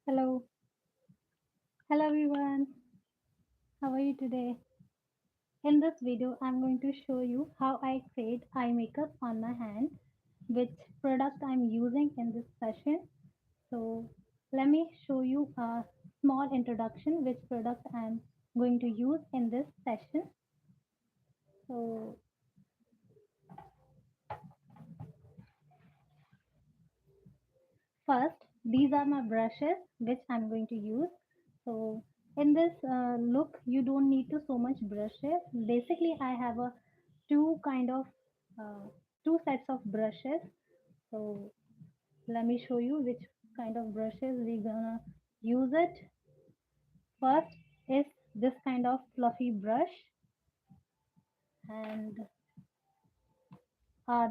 Hello, hello everyone. How are you today? In this video, I'm going to show you how I create eye makeup on my hand, which product I'm using in this session. So let me show you a small introduction which product I'm going to use in this session. So first, these are my brushes which I'm going to use. So in this look, you don't need to so much brushes. Basically, I have a two kind of uh, two sets of brushes. So let me show you which kind of brushes we're gonna use it. First is this kind of fluffy brush and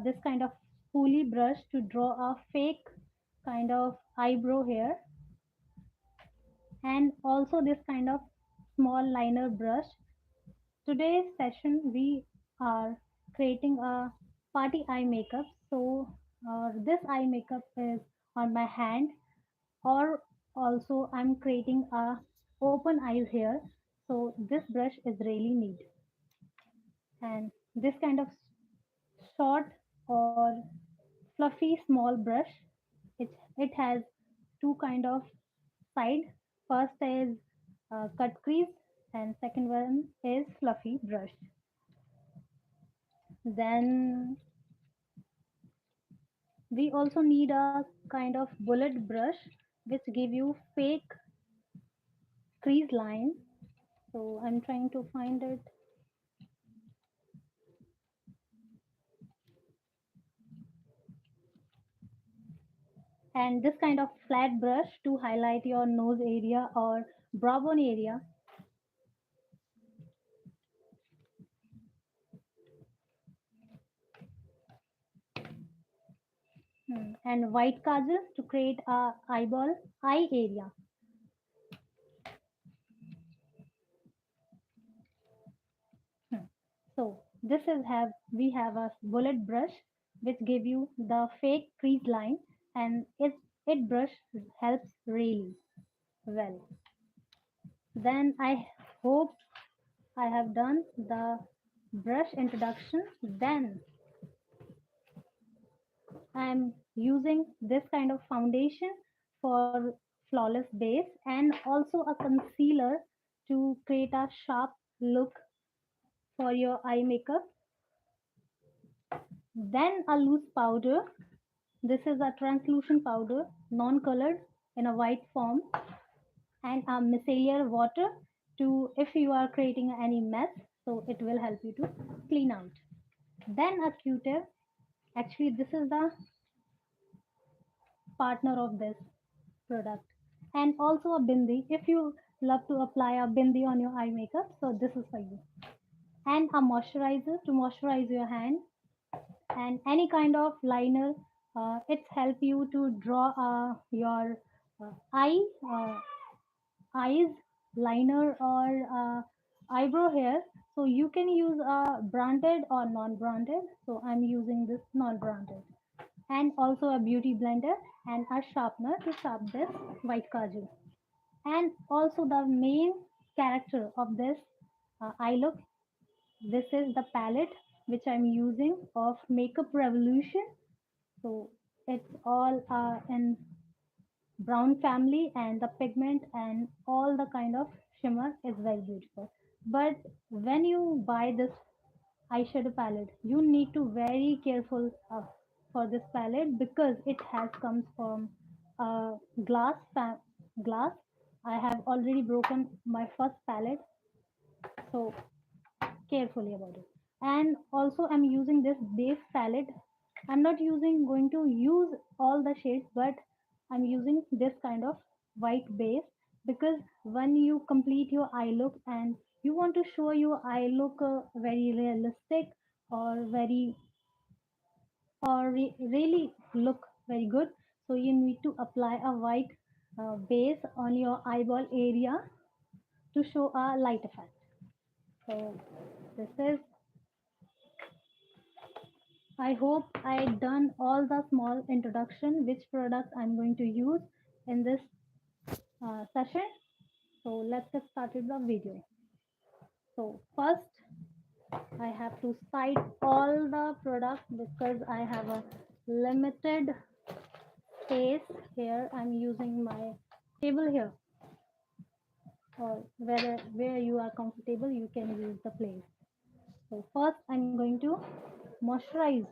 this kind of spoolie brush to draw a fake kind of eyebrow here, and also this kind of small liner brush. Today's session we are creating a party eye makeup. So this eye makeup is on my hand, or also I'm creating a open eyes here. So this brush is really neat, and this kind of short or fluffy small brush. It has two kind of side. First is cut crease, and second one is fluffy brush. Then we also need a kind of bullet brush which give you fake crease line. So I'm trying to find it. And this kind of flat brush to highlight your nose area or brow bone area. And white kajal to create a eyeball eye area. Hmm. So this is have we have a bullet brush which give you the fake crease line, and it brush helps really well. Then I hope I have done the brush introduction. Then I'm using this kind of foundation for flawless base, and also a concealer to create a sharp look for your eye makeup. Then a loose powder. This is a translucent powder, non-colored in a white form, and a micellar water to if you are creating any mess, so it will help you to clean out. Then a Q-tip. Actually, this is the partner of this product, and also a bindi if you love to apply a bindi on your eye makeup, so this is for you. And a moisturizer to moisturize your hand, and any kind of liner. It's help you to draw your eye eyes liner or eyebrow hair. So you can use a branded or non-branded, so I'm using this non-branded. And also a beauty blender and a sharpener to sharpen this white kajal. And also the main character of this eye look, this is the palette which I'm using of Makeup Revolution. So it's all in brown family, and the pigment and all the kind of shimmer is very beautiful. But when you buy this eyeshadow palette, you need to very careful for this palette because it has comes from glass glass. I have already broken my first palette, so carefully about it. And also I'm using this base palette. I'm not using going to use all the shades, but I'm using this kind of white base because when you complete your eye look and you want to show your eye look very realistic or very really look very good, so you need to apply a white base on your eyeball area to show a light effect. So this is, I hope I done all the small introduction which product I'm going to use in this session. So let's get started the video. So first I have to cite all the products because I have a limited space here. I'm using my table here, or where you are comfortable you can use the place. So first I'm going to moisturize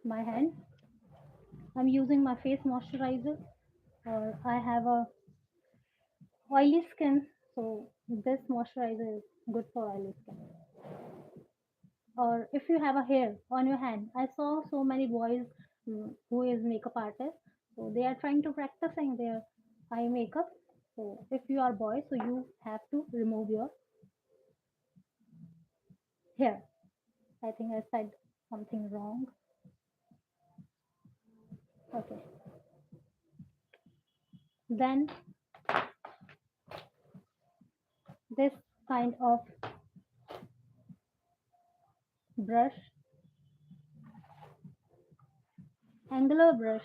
my hand. I'm using my face moisturizer, or I have a oily skin, so this moisturizer is good for oily skin. Or if you have a hair on your hand, I saw so many boys who is makeup artist, so they are trying to practicing their eye makeup. So if you are boy, so you have to remove your hair. I think I said something wrong. Okay, then this kind of brush, angular brush.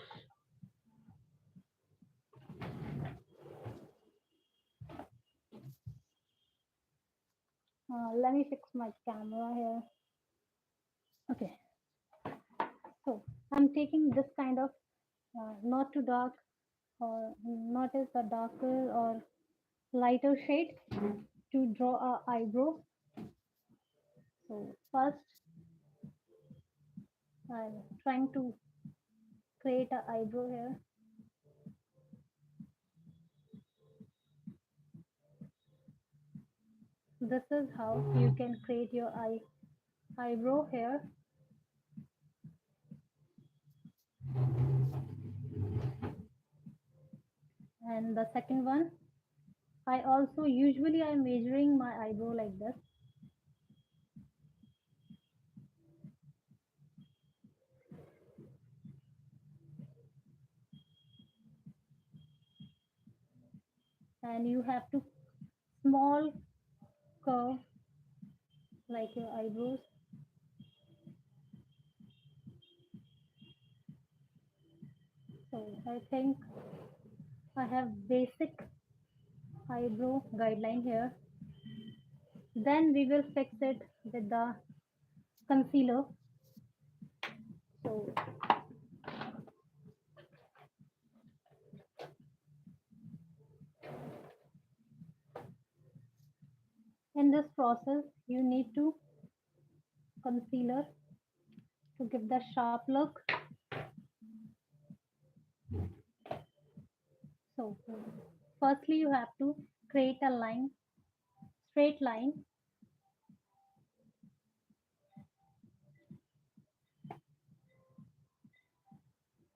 Let me fix my camera here. Okay, so I'm taking this kind of not too dark, or not as a darker or lighter shade to draw a eyebrow. So first I'm trying to create a eyebrow here. This is how you can create your eyebrow here. And the second one, I also usually I'm measuring my eyebrow like this, and you have to small curve like your eyebrows. So I think I have basic eyebrow guideline here. Then we will fix it with the concealer. So in this process, you need to concealer to give the sharp look. So firstly, you have to create a line, straight line,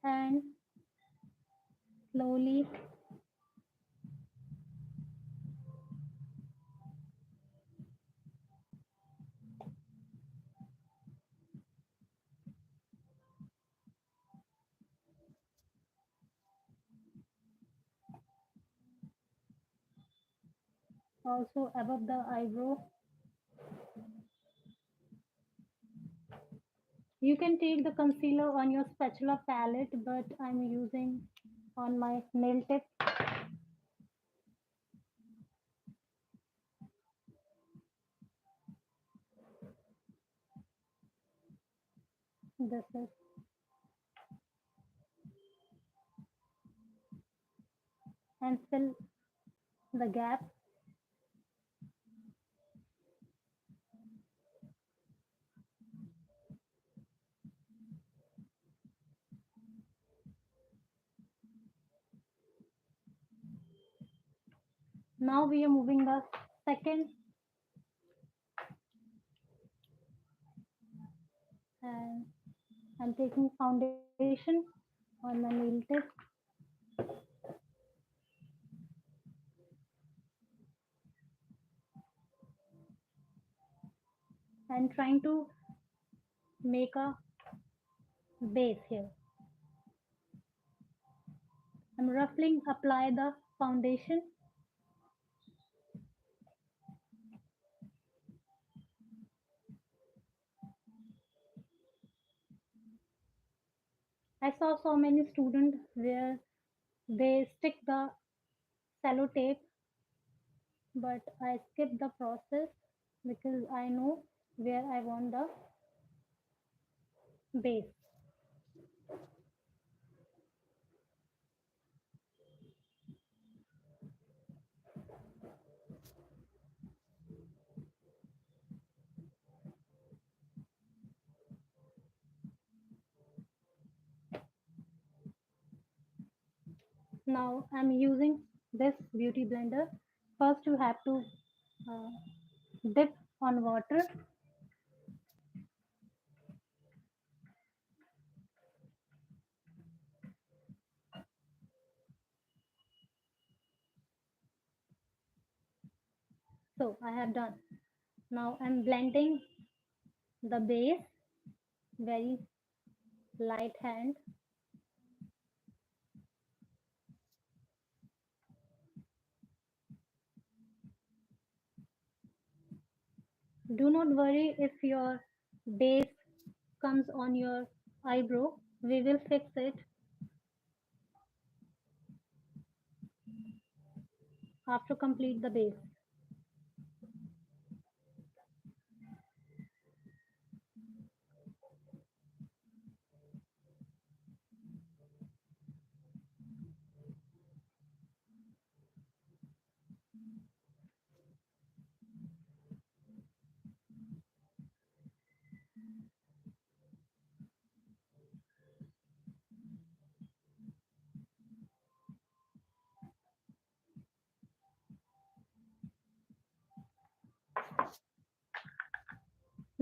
and slowly also above the eyebrow. You can take the concealer on your spatula palette, but I'm using on my nail tip. This is, and fill the gap. Now we are moving the second, and I'm taking foundation on the nail tip and trying to make a base here. I'm ruffling apply the foundation. I saw so many students where they stick the sellotape, but I skip the process because I know where I want the base. Now I'm using this beauty blender. First, you have to uh, dip on water. So I have done. Now I'm blending the base, very light hand. Do not worry if your base comes on your eyebrow. We will fix it after complete the base.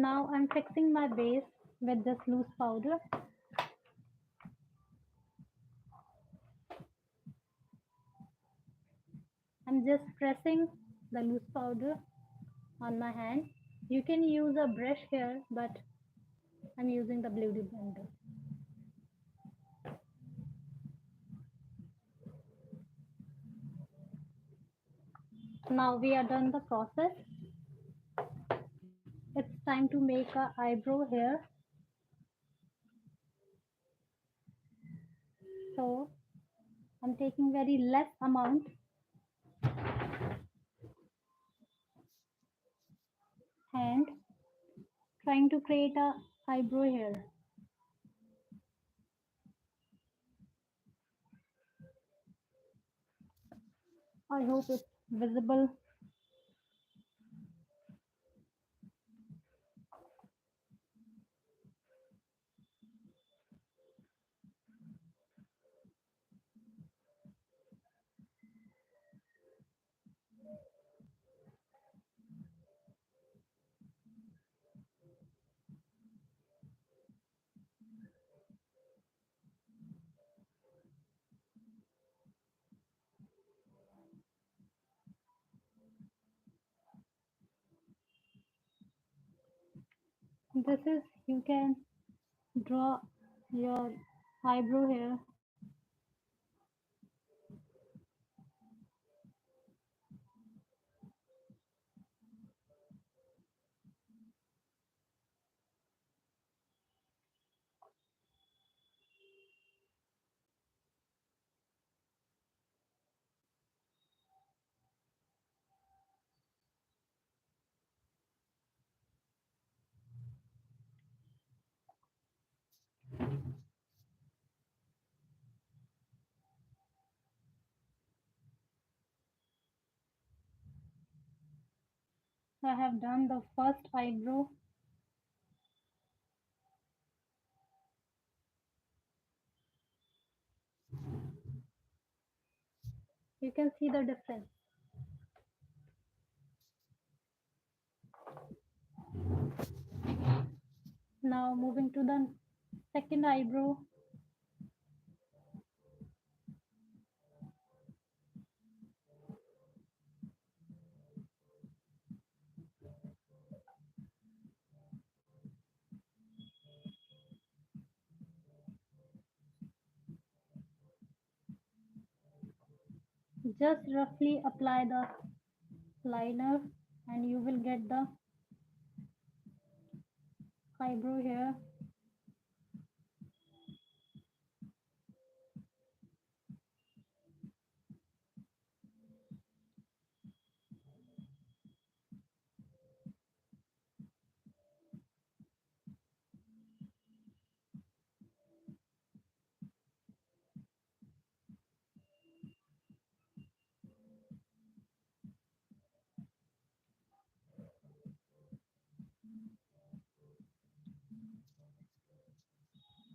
Now I'm fixing my base with this loose powder. I'm just pressing the loose powder on my hand. You can use a brush here, but I'm using the beauty blender. Now we are done the process. It's time to make a eyebrow here. So I'm taking very less amount and trying to create a eyebrow here. I hope it's visible. This is, you can draw your eyebrow here. I have done the first eyebrow. You can see the difference. Now moving to the second eyebrow. Just roughly apply the liner and you will get the eyebrow here.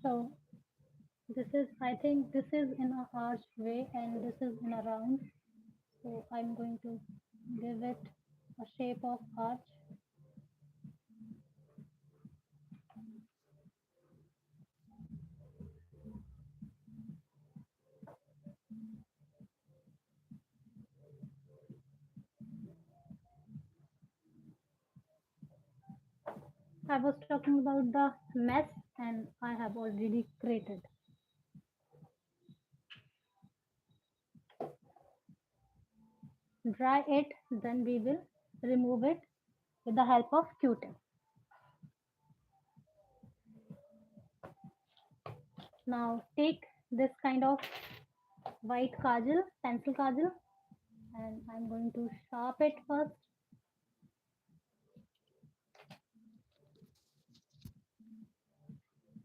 So this is, I think this is in a arched way and this is in a round. So I'm going to give it a shape of arch. I was talking about the mess and I have already created. Dry it, then we will remove it with the help of Q-tip. Now take this kind of white kajal, pencil kajal, and I'm going to sharp it first.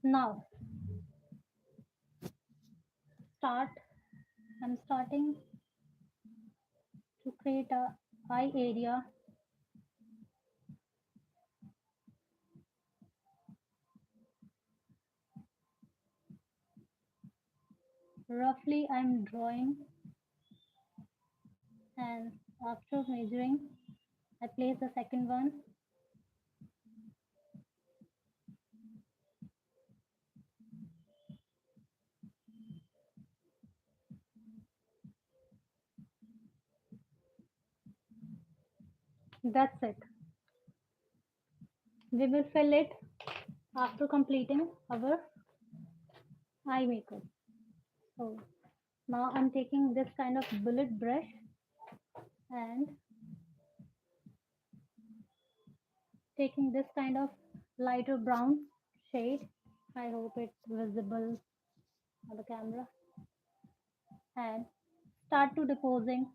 Now start, I'm starting to create a eye area. Roughly I'm drawing, and after measuring I place the second one. That's it. We will fill it after completing our eye makeup. So now I'm taking this kind of bullet brush and taking this kind of lighter brown shade. I hope it's visible on the camera. And start to deposing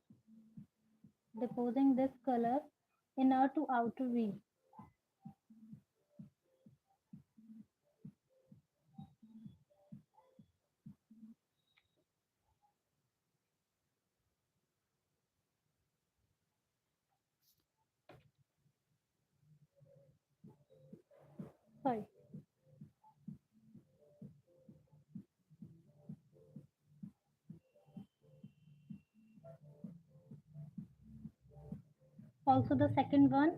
this color inner to outer V. Sorry. Also the second one.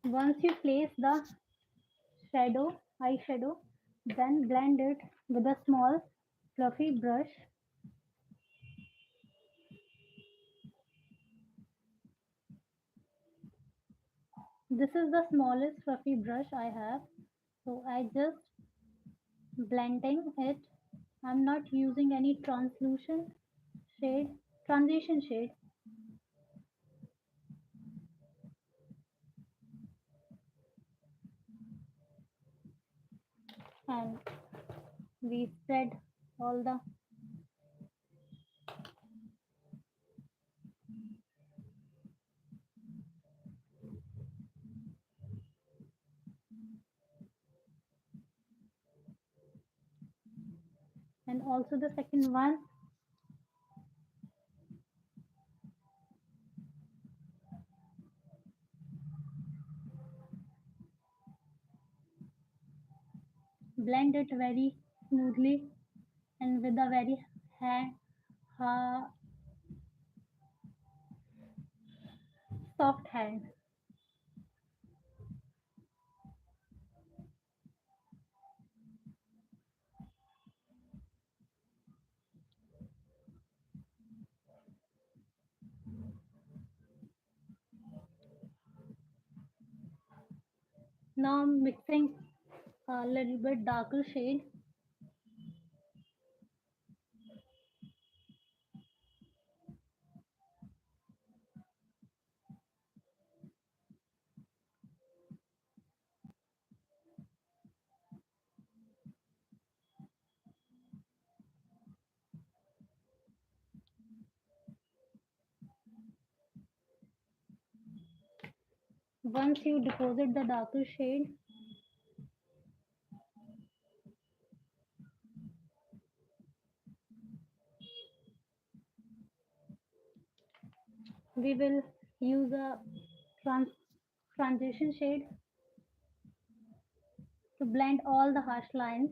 Once you place the eyeshadow, then blend it with a small fluffy brush. This is the smallest fluffy brush I have. So I just blending it. I'm not using any translucent shade, transition shade. And we spread all the, and also the second one. Blend it very smoothly and with a very hand, uh, soft hand. Now I'm mixing a little bit darker shade. Once you deposit the darker shade, we will use a trans- transition shade to blend all the harsh lines.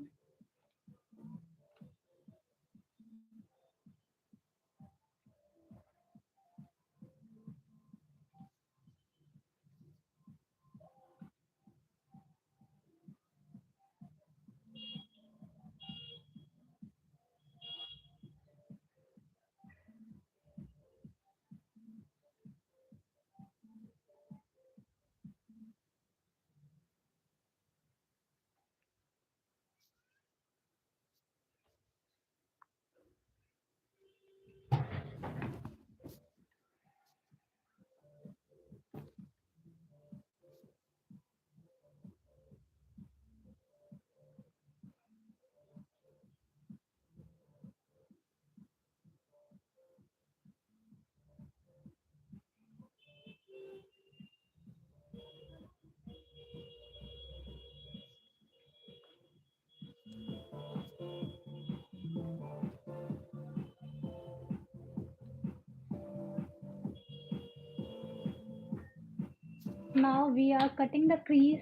Now we are cutting the crease.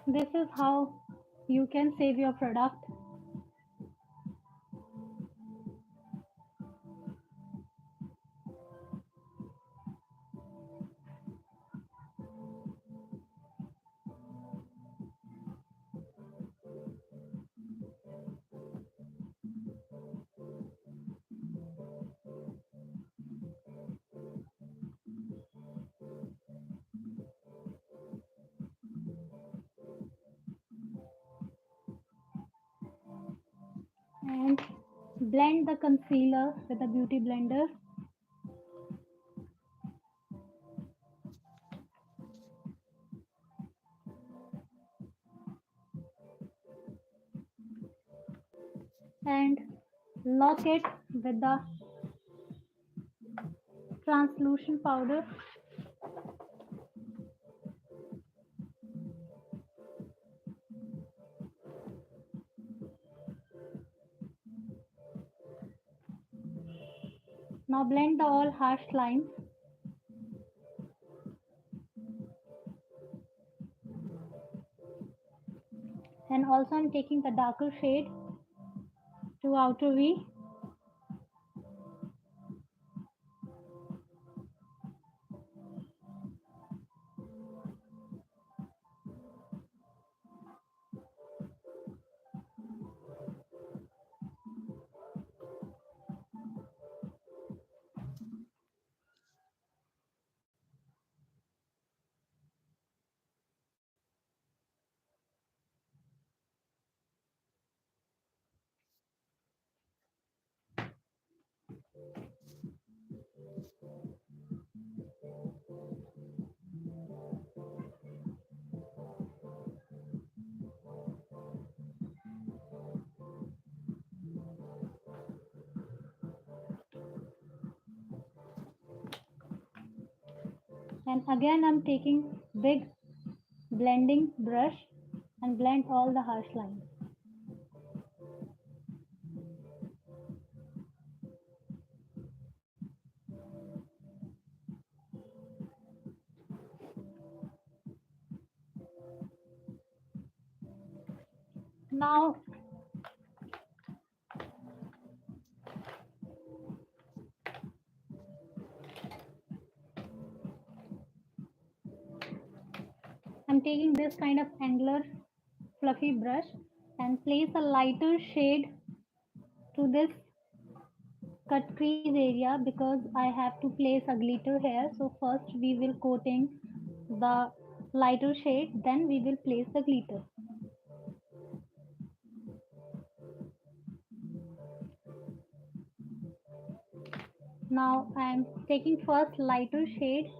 This is how you can save your product. And blend the concealer with a beauty blender. And lock it with the translucent powder. Now blend the all harsh lines. And also I'm taking the darker shade to outer V. And again I'm taking big blending brush and blend all the harsh lines. Now I'm taking this kind of angular fluffy brush and place a lighter shade to this cut crease area because I have to place a glitter here. So first we will coating the lighter shade, then we will place the glitter. Now I am taking first lighter shade,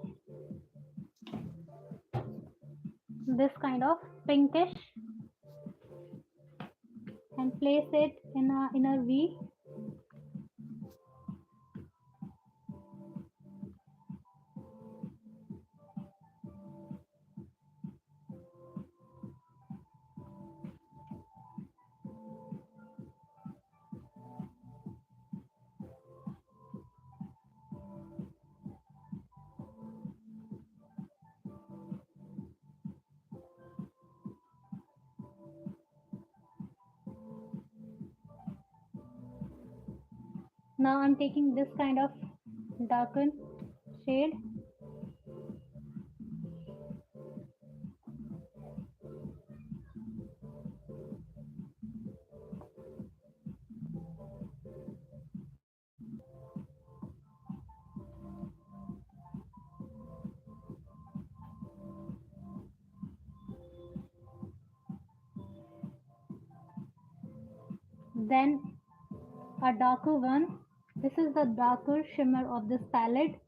this kind of pinkish, and place it in a inner V. Now I'm taking this kind of darken shade, then a darker one. This is the darker shimmer of this palette.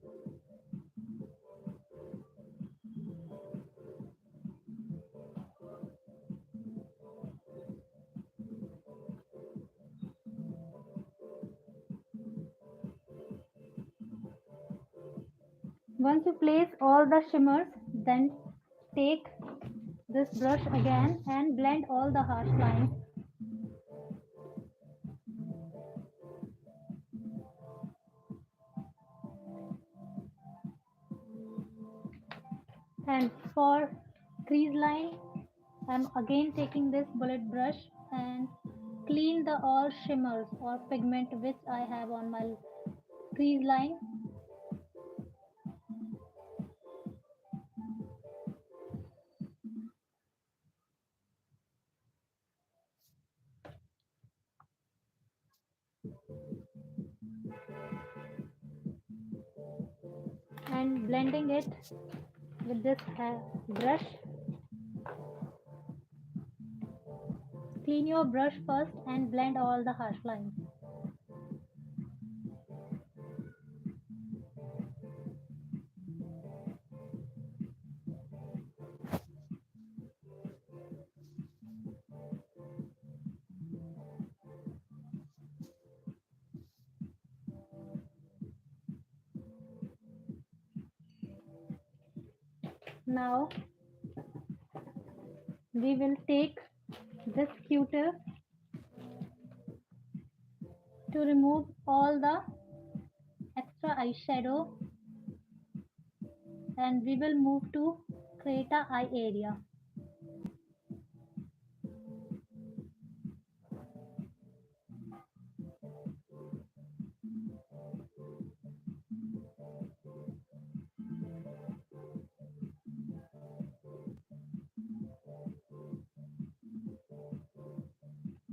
Once you place all the shimmers, then take this brush again and blend all the harsh lines. And for crease line, I'm again taking this bullet brush and clean the all shimmers or pigment which I have on my crease line. And blending it with this brush. Clean your brush first and blend all the harsh lines. Now we will take this cutter to remove all the extra eyeshadow, and we will move to create a eye area.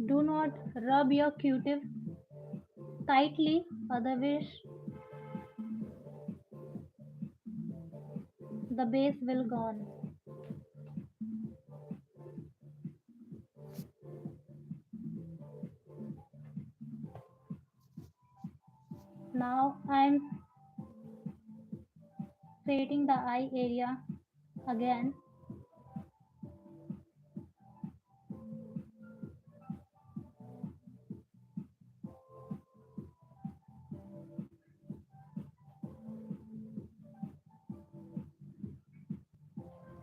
Do not rub your q-tip tightly, otherwise the base will gone. Now I'm creating the eye area again,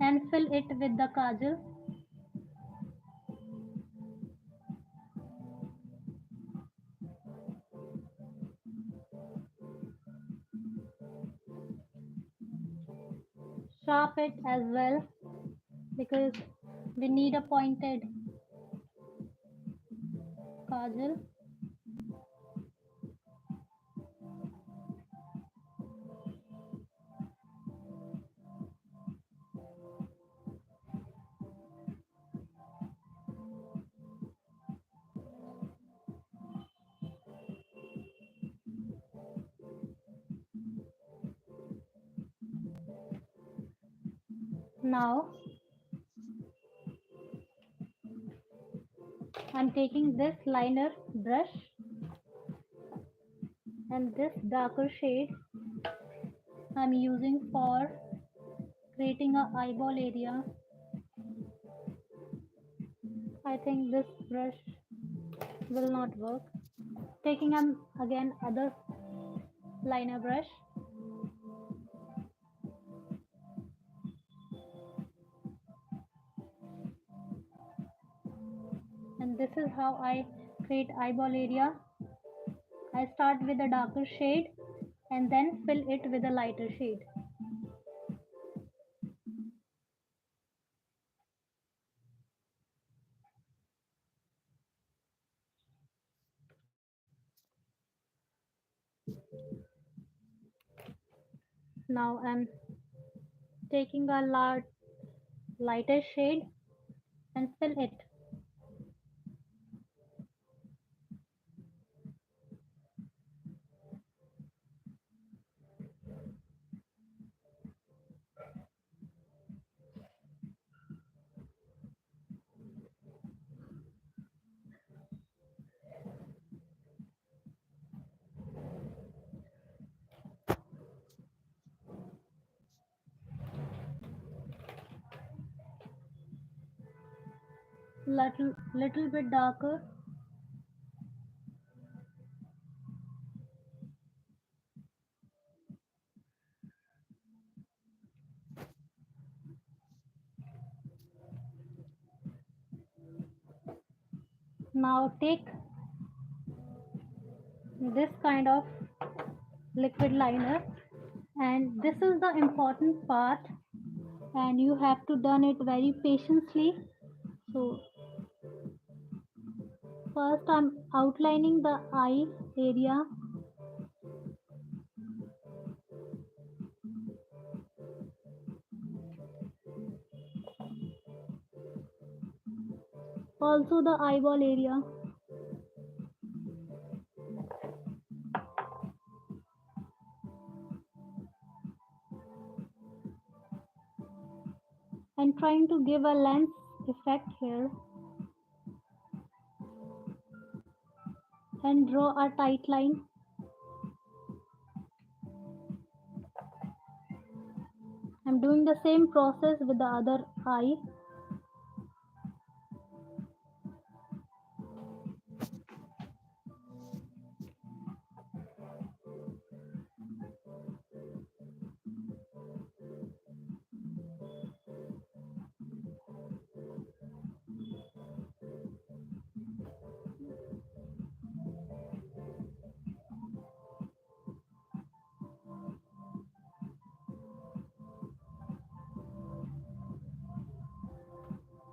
and fill it with the kajal. Sharp it as well because we need a pointed. kajal. Now I'm taking this liner brush and this darker shade I'm using for creating a eyeball area. I think this brush will not work. Taking again other liner brush, and this is how I create eyeball area. I start with a darker shade and then fill it with a lighter shade. Now I'm taking a lighter shade and fill it. Little bit darker. Now take this kind of liquid liner, and this is the important part, and you have to done it very patiently. So first I'm outlining the eye area. Also the eyeball area. And trying to give a lens effect here and draw a tight line. I'm doing the same process with the other eye.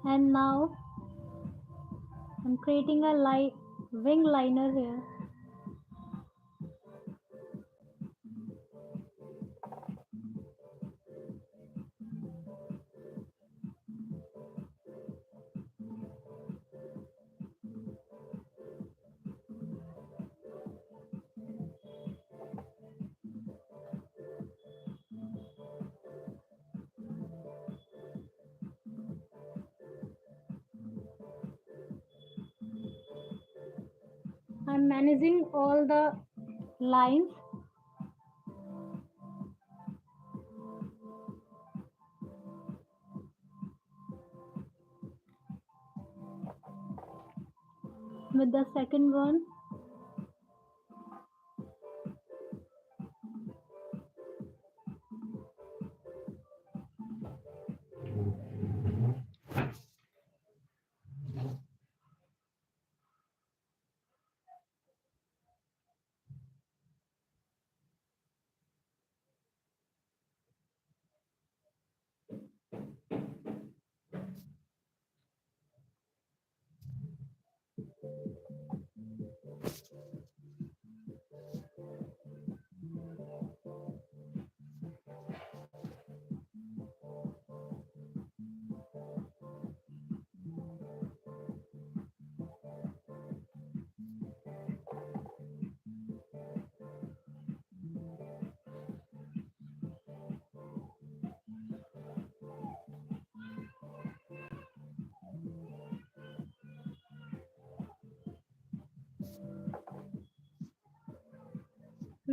And now I'm creating a light wing liner here. I'm managing all the lines. With the second one,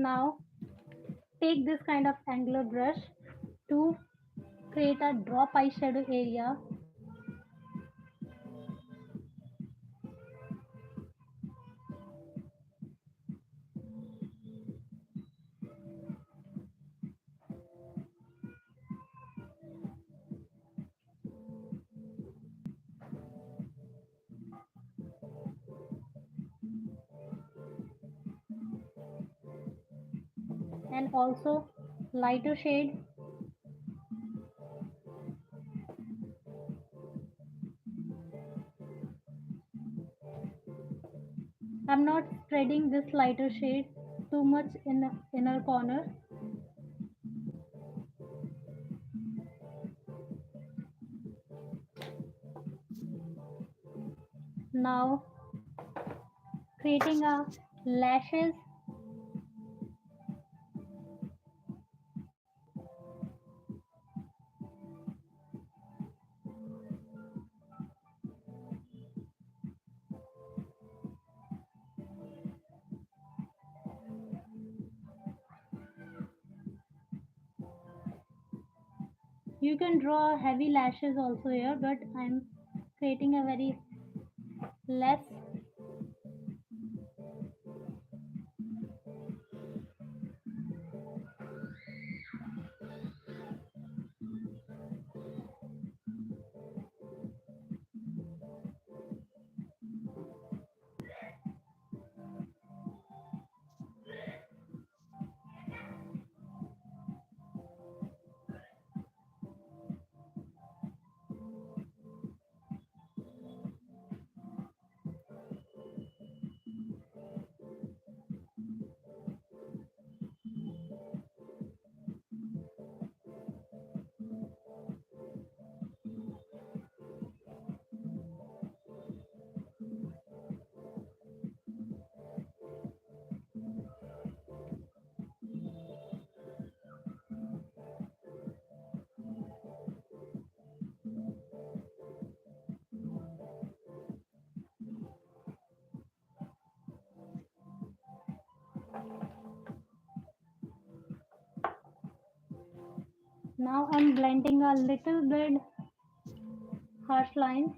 Now take this kind of angular brush to create a drop eyeshadow area. And also lighter shade. I'm not spreading this lighter shade too much in the inner corner. Now creating a lashes. You can draw heavy lashes also here, but I'm creating a very less. Now I'm blending a little bit harsh lines.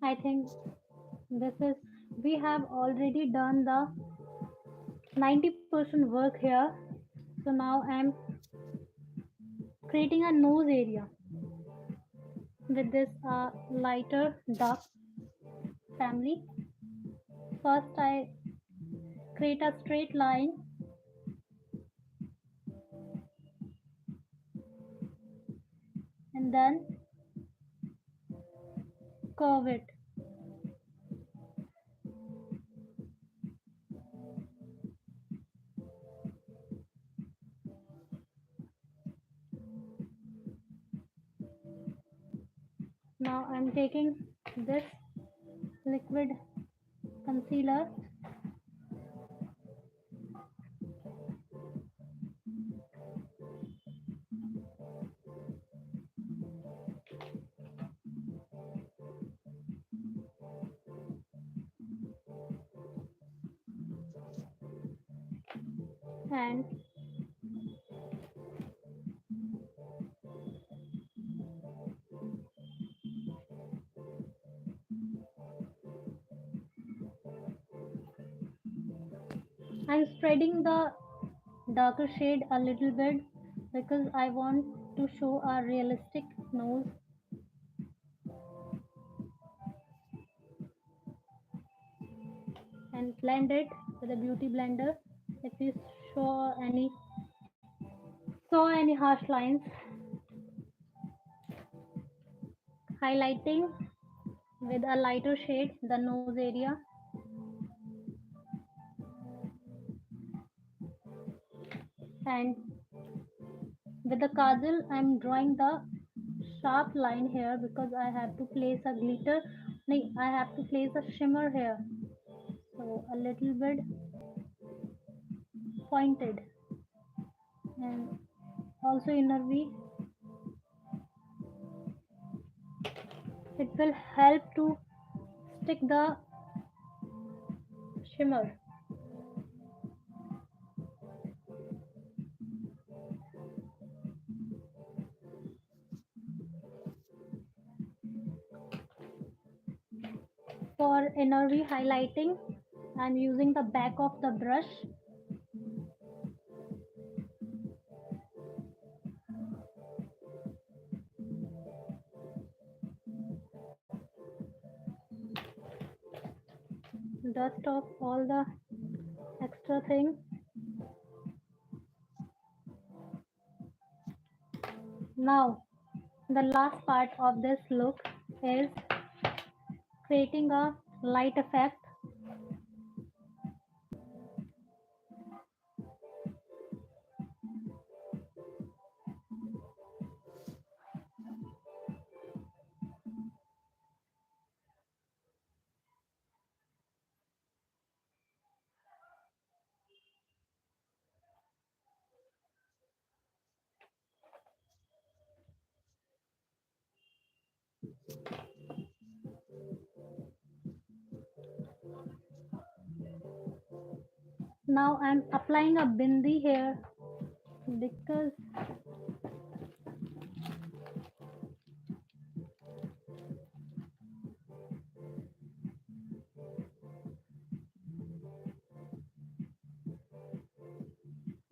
I think this is, we have already done the 90% work here. So now I'm creating a nose area with this lighter dark family. First I create a straight line and then curve it. Now I'm taking this liquid concealer and I'm spreading the darker shade a little bit because I want to show a realistic nose and blend it with a beauty blender. If you show any harsh lines, highlighting with a lighter shade the nose area and with the kajal I'm drawing the sharp line here because I have to place a glitter. No, I have to place a shimmer here. So a little bit pointed. And also inner V, it will help to stick the shimmer. For inner V highlighting, I'm using the back of the brush. Dust off all the extra things. Now, the last part of this look is creating a light effect. Now I'm applying a bindi here because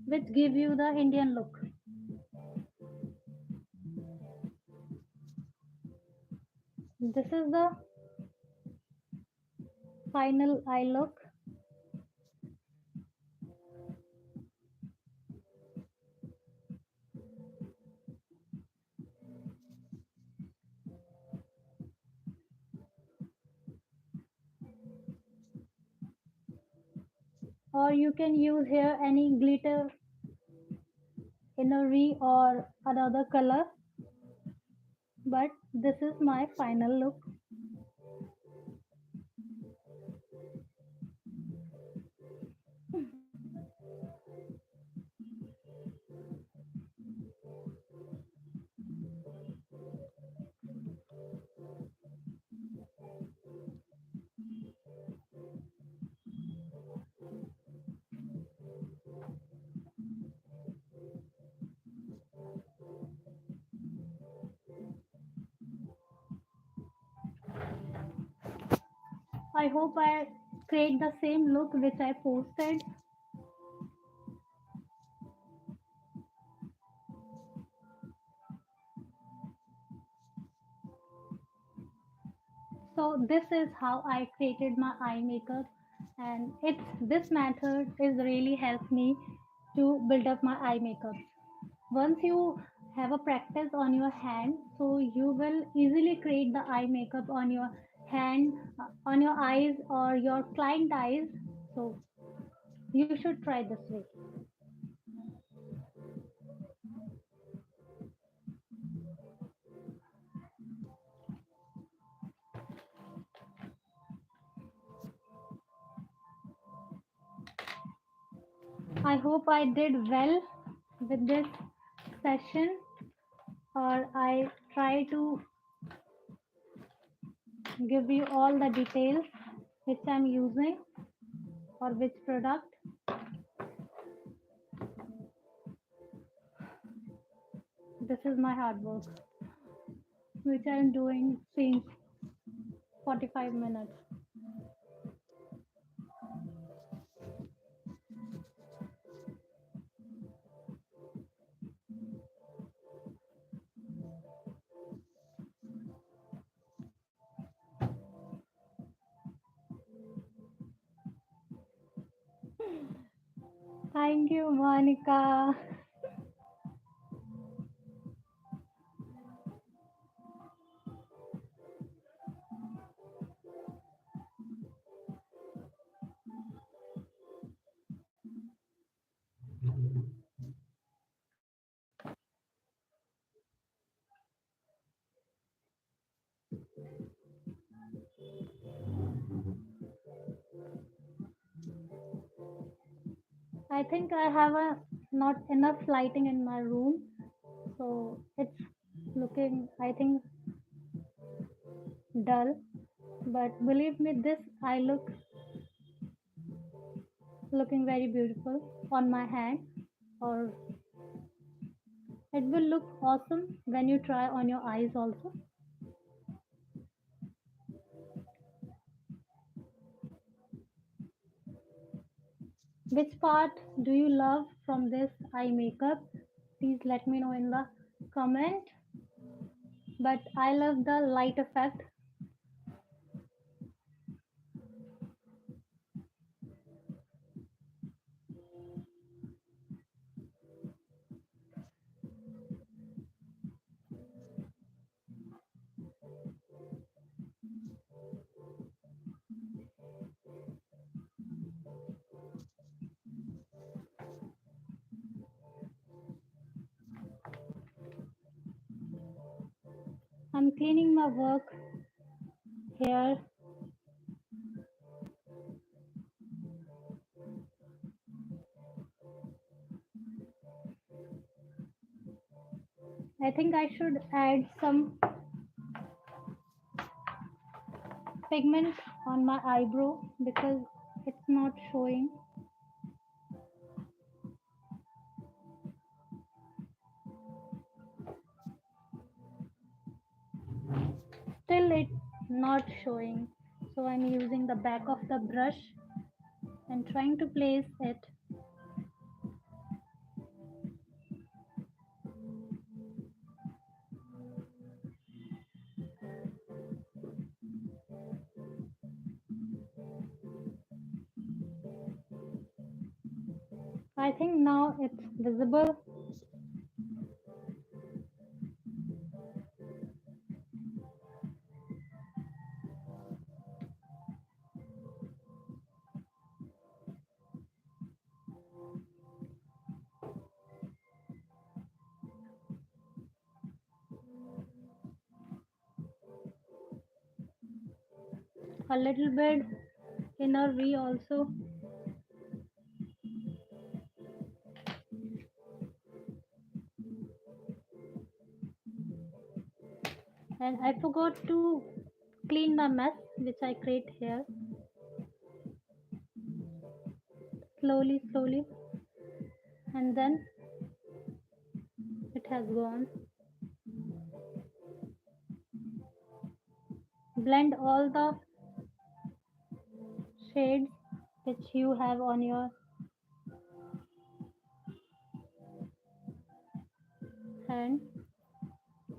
which give you the Indian look. This is the final eye look. Or you can use here any glitter inner V or another color, but this is my final look. I hope I create the same look which I posted. So this is how I created my eye makeup, and it's this method is really helped me to build up my eye makeup. Once you have a practice on your hand, so you will easily create the eye makeup on your hand, on your eyes or your client eyes. So you should try this way. I hope I did well with this session, or I try to give you all the details which I'm using or which product. This is my hard work, which I'm doing since 45 minutes. Thank you, Monica. I think I have a not enough lighting in my room, so it's looking, I think, dull. But believe me, this I looking very beautiful on my hand, or it will look awesome when you try on your eyes also. Which part do you love from this eye makeup? Please let me know in the comment. But I love the light effect. I'm cleaning my work here. I think I should add some pigment on my eyebrow because it's not showing. Still it's not showing. So I'm using the back of the brush and trying to place it. I think now it's visible. A little bit inner V also. And I forgot to clean my mess which I create here. Slowly, slowly. And then it has gone. Blend all the shades which you have on your hand.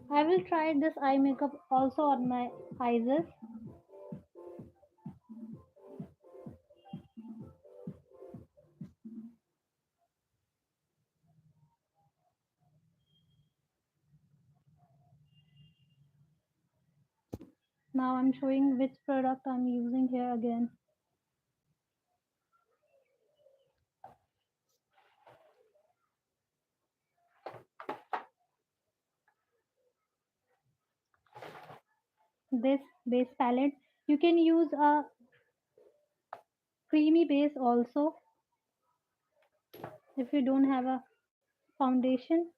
I will try this eye makeup also on my eyes. Now I'm showing which product I'm using here again. This base palette. You can use a creamy base also if you don't have a foundation.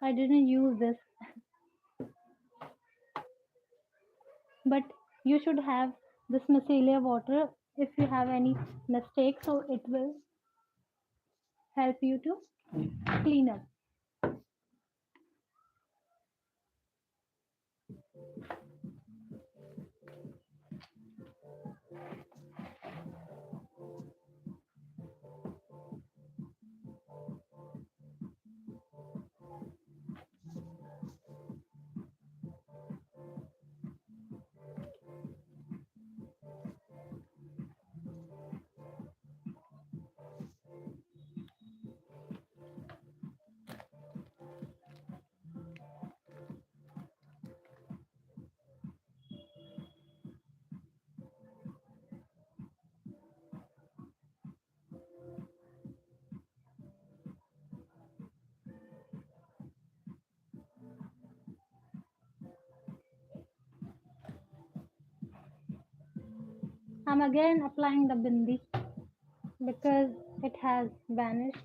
I didn't use this, but you should have this micellar water if you have any mistake, so it will help you to clean up. I'm again applying the bindi because it has vanished.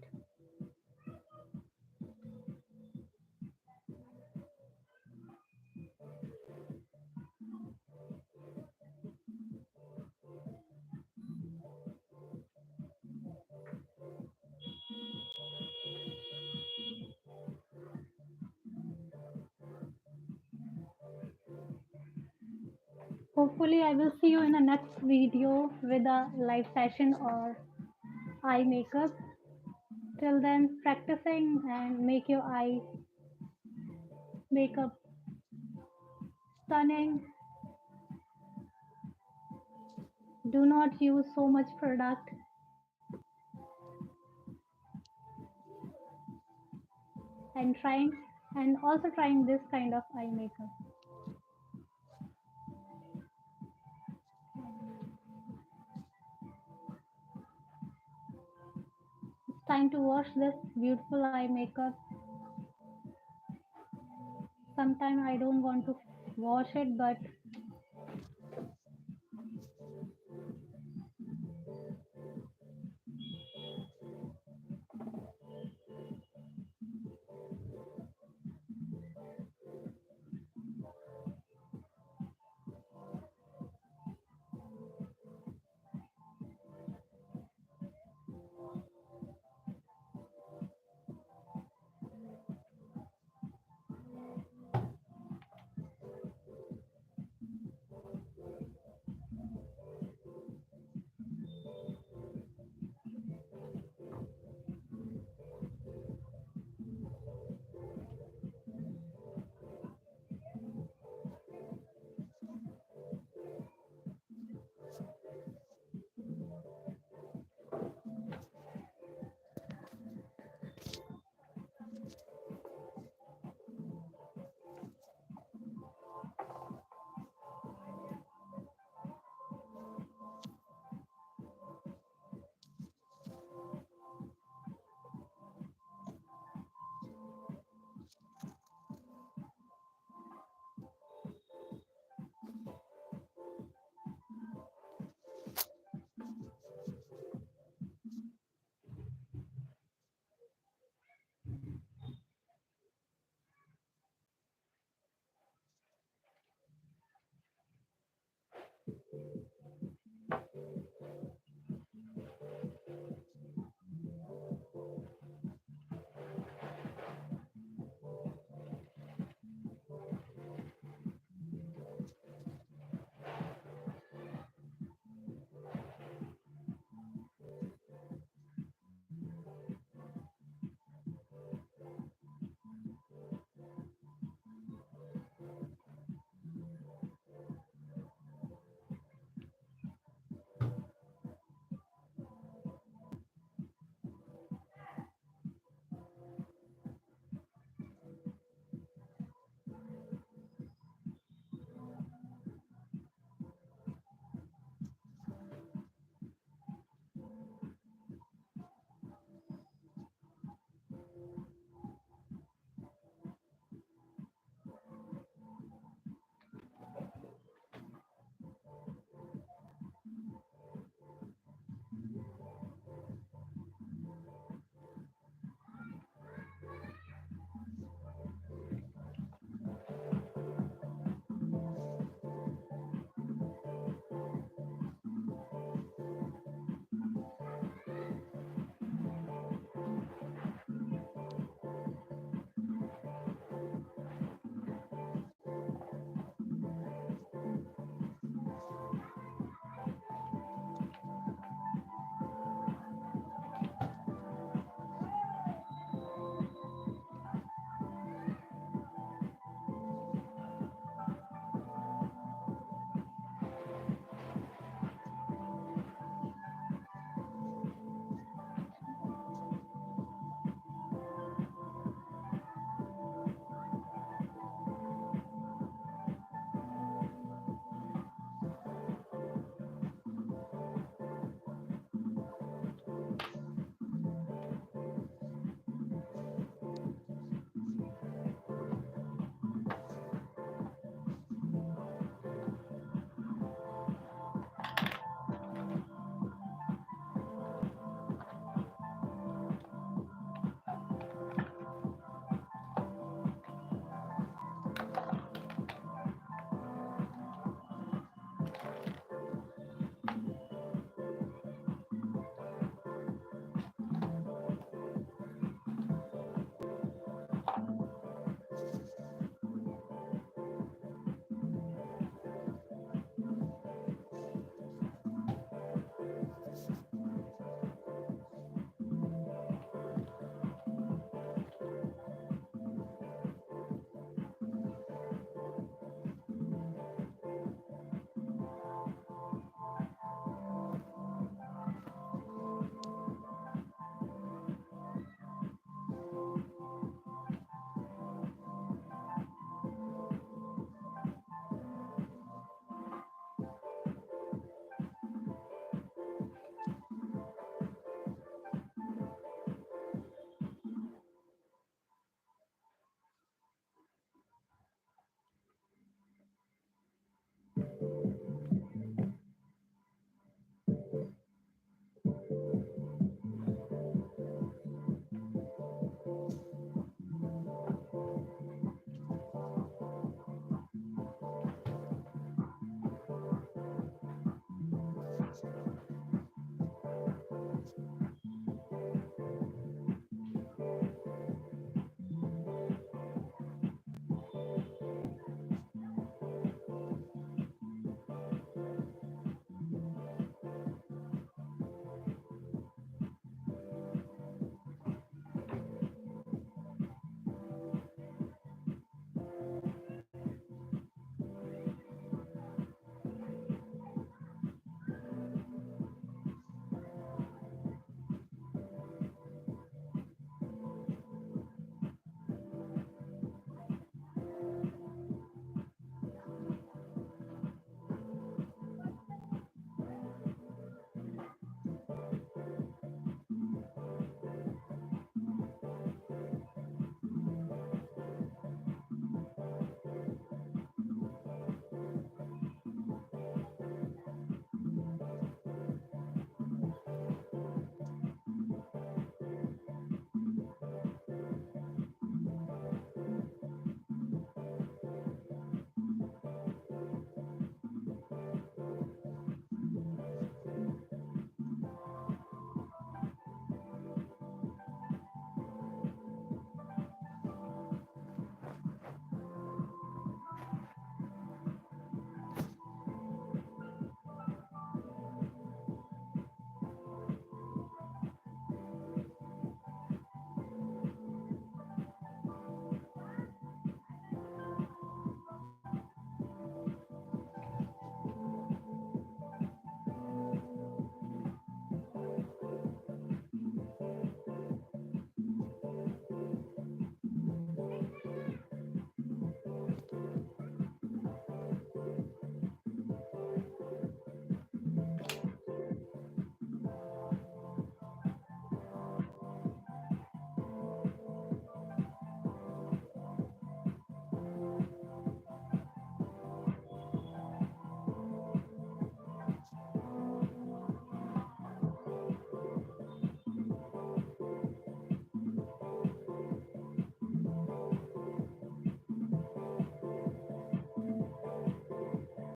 Hopefully, I will see you in the next video with a live session or eye makeup. Till then, practicing and make your eye makeup stunning. Do not use so much product and also trying this kind of eye makeup. It's time to wash this beautiful eye makeup. Sometimes I don't want to wash it, but